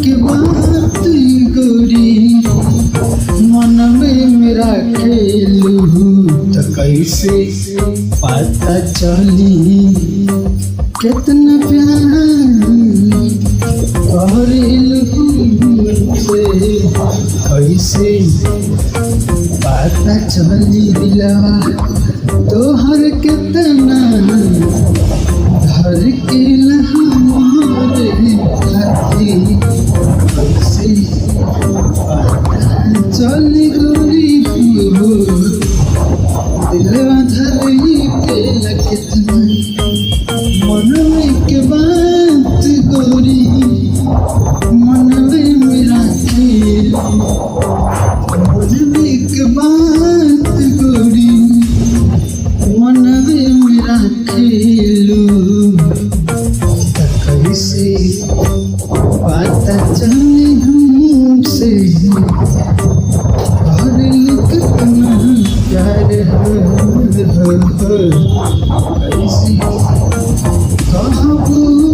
के बात गोरी मन में मेरा खेलू तो कैसे पता चली कितना प्यार करेलू से कैसे पता चली दिलवा तोहर कितना धर के हमारे खातिर कैसे पता चली गोरी दिलवा धरई के कितना मन में के बात गोरी मन में मेरा खेल मन में के बात गोरी मन में मेरा खेलू कैसे पता चले हमसे और कितना प्यार हो कैसे कहबू